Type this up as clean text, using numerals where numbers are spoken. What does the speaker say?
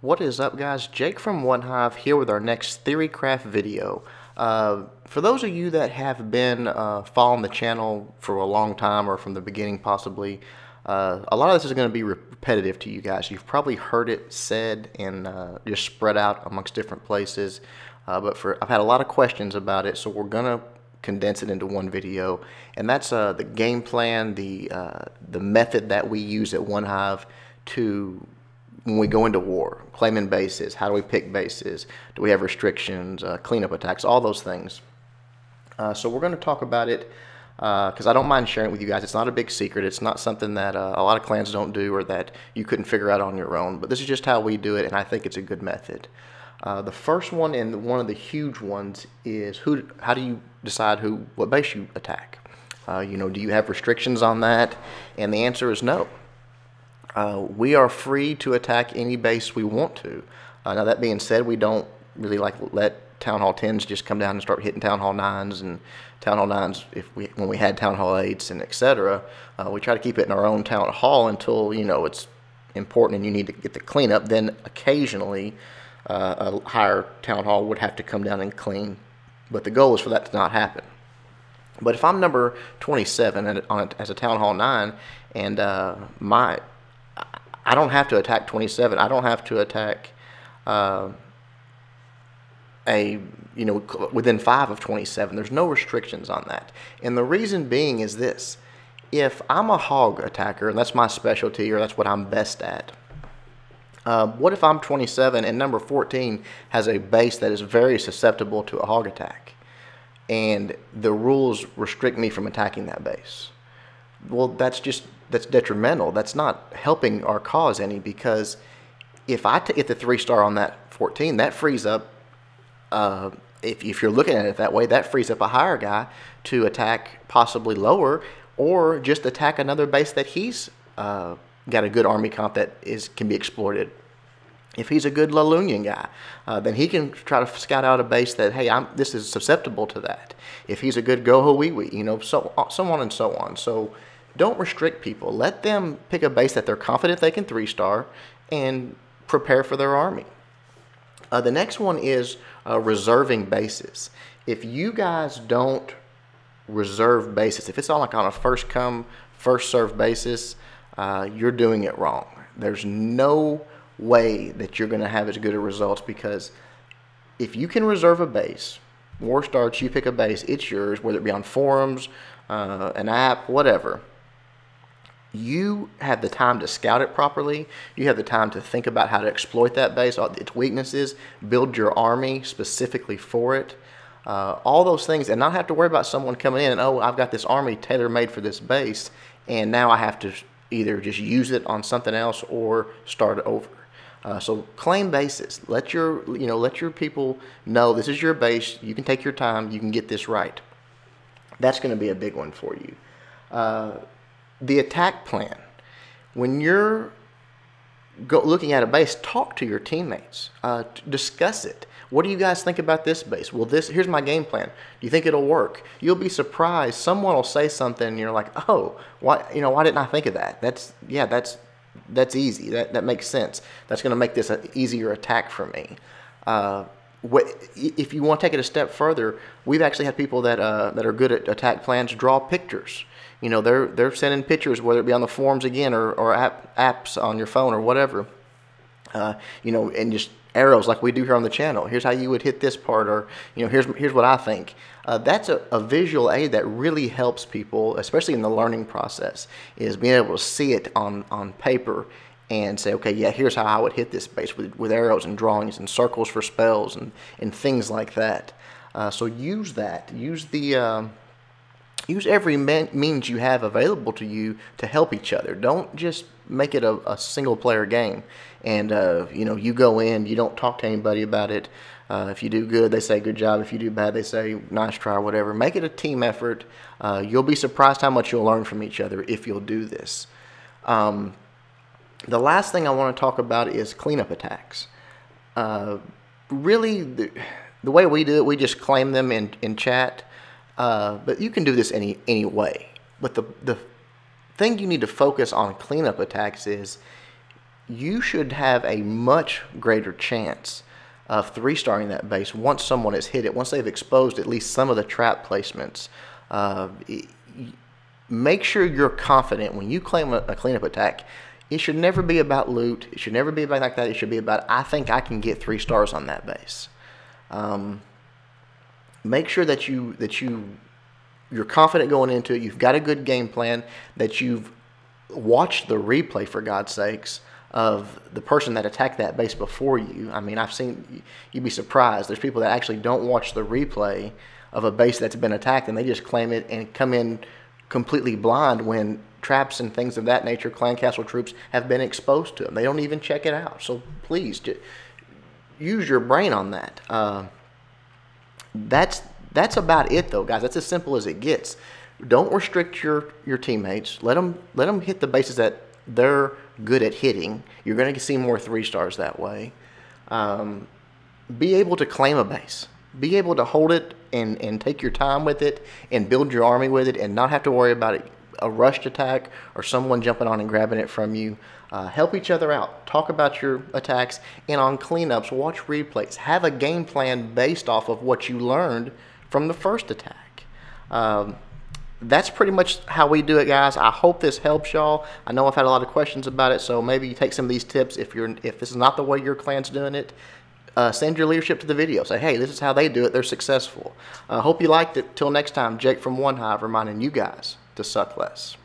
What is up, guys? Jake from OneHive here with our next Theorycraft video. For those of you that have been following the channel for a long time or from the beginning possibly, a lot of this is going to be repetitive to you guys. You've probably heard it said and just spread out amongst different places, but I've had a lot of questions about it, so we're going to condense it into one video, and that's the game plan, the method that we use at OneHive to when we go into war, claiming bases. How do we pick bases? Do we have restrictions, cleanup attacks, all those things. So we're going to talk about it because I don't mind sharing it with you guys. It's not a big secret. It's not something that a lot of clans don't do or that you couldn't figure out on your own. But this is just how we do it, and I think it's a good method. The first one, and one of the huge ones, is how do you decide what base you attack? Do you have restrictions on that? And the answer is no. We are free to attack any base we want to. Now that being said, we don't really let Town Hall 10s just come down and start hitting Town Hall 9s and Town Hall 9s when we had Town Hall 8s and etc. We try to keep it in our own Town Hall until it's important and you need to get the cleanup. Then occasionally a higher Town Hall would have to come down and clean, but the goal is for that to not happen. But if I'm number 27 as a Town Hall 9 and I don't have to attack 27. I don't have to attack within 5 of 27. There's no restrictions on that. And the reason being is this. If I'm a hog attacker, and that's my specialty, or that's what I'm best at, what if I'm 27 and number 14 has a base that is very susceptible to a hog attack, and the rules restrict me from attacking that base? Well, that's detrimental. That's not helping our cause any, because if I get the 3-star on that 14, that frees up, if you're looking at it that way, that frees up a higher guy to attack possibly lower, or just attack another base that he's got a good army comp that can be exploited. If he's a good Lalunian guy, then he can try to scout out a base that, hey, this is susceptible to that. If he's a good Gohowiwi, so on and so on. So don't restrict people. Let them pick a base that they're confident they can 3-star and prepare for their army. The next one is reserving bases. If you guys don't reserve bases, if it's all on a first come, first served basis, you're doing it wrong. There's no way that you're going to have as good a results, because if you can reserve a base, war starts, you pick a base, it's yours, whether it be on forums, an app, whatever. You have the time to scout it properly. You have the time to think about how to exploit that base, its weaknesses, build your army specifically for it, all those things, and not have to worry about someone coming in and, oh, I've got this army tailor-made for this base, and now I have to either just use it on something else or start over. So claim bases. Let your people know this is your base. You can take your time. You can get this right. That's going to be a big one for you. The attack plan. When you're looking at a base, talk to your teammates. Discuss it. What do you guys think about this base? Well, here's my game plan. Do you think it'll work? You'll be surprised. Someone will say something and you're like, oh, why didn't I think of that? That's easy. That makes sense. That's going to make this an easier attack for me. If you want to take it a step further, we've actually had people that are good at attack plans draw pictures. They're sending pictures, whether it be on the forums again or apps on your phone or whatever. And just arrows like we do here on the channel. Here's how you would hit this part, or here's what I think. That's a visual aid that really helps people, especially in the learning process, is being able to see it on paper and say, okay, yeah, here's how I would hit this base with arrows and drawings and circles for spells and things like that. So use that. Use every means you have available to you to help each other. Don't just make it a single-player game. And, you go in, you don't talk to anybody about it. If you do good, they say good job. If you do bad, they say nice try or whatever. Make it a team effort. You'll be surprised how much you'll learn from each other if you'll do this. The last thing I want to talk about is cleanup attacks. Really, the way we do it, we just claim them in chat. But you can do this any way. But the thing you need to focus on cleanup attacks is you should have a much greater chance of 3-starring that base once someone has hit it, once they've exposed at least some of the trap placements. Make sure you're confident when you claim a cleanup attack. It should never be about loot. It should never be about like that. It should be about, I think I can get 3 stars on that base. Make sure that you're confident going into it. You've got a good game plan, that you've watched the replay, for God's sakes, of the person that attacked that base before you. I mean, I've seen, you'd be surprised. There's people that actually don't watch the replay of a base that's been attacked, and they just claim it and come in completely blind when traps and things of that nature, clan castle troops, have been exposed to them. They don't even check it out. So please, use your brain on that. That's about it, though, guys. That's as simple as it gets. Don't restrict your teammates. Let them hit the bases that they're good at hitting. You're going to see more 3-stars that way. Be able to claim a base. Be able to hold it and take your time with it and build your army with it and not have to worry about a rushed attack or someone jumping on and grabbing it from you. Help each other out. Talk about your attacks, and on cleanups, watch replays. Have a game plan based off of what you learned from the first attack. That's pretty much how we do it, guys. I hope this helps y'all. I know I've had a lot of questions about it, so maybe you take some of these tips. If this is not the way your clan's doing it, send your leadership to the video. Say, hey, this is how they do it. They're successful. Hope you liked it. Till next time, Jake from One Hive reminding you guys to suck less.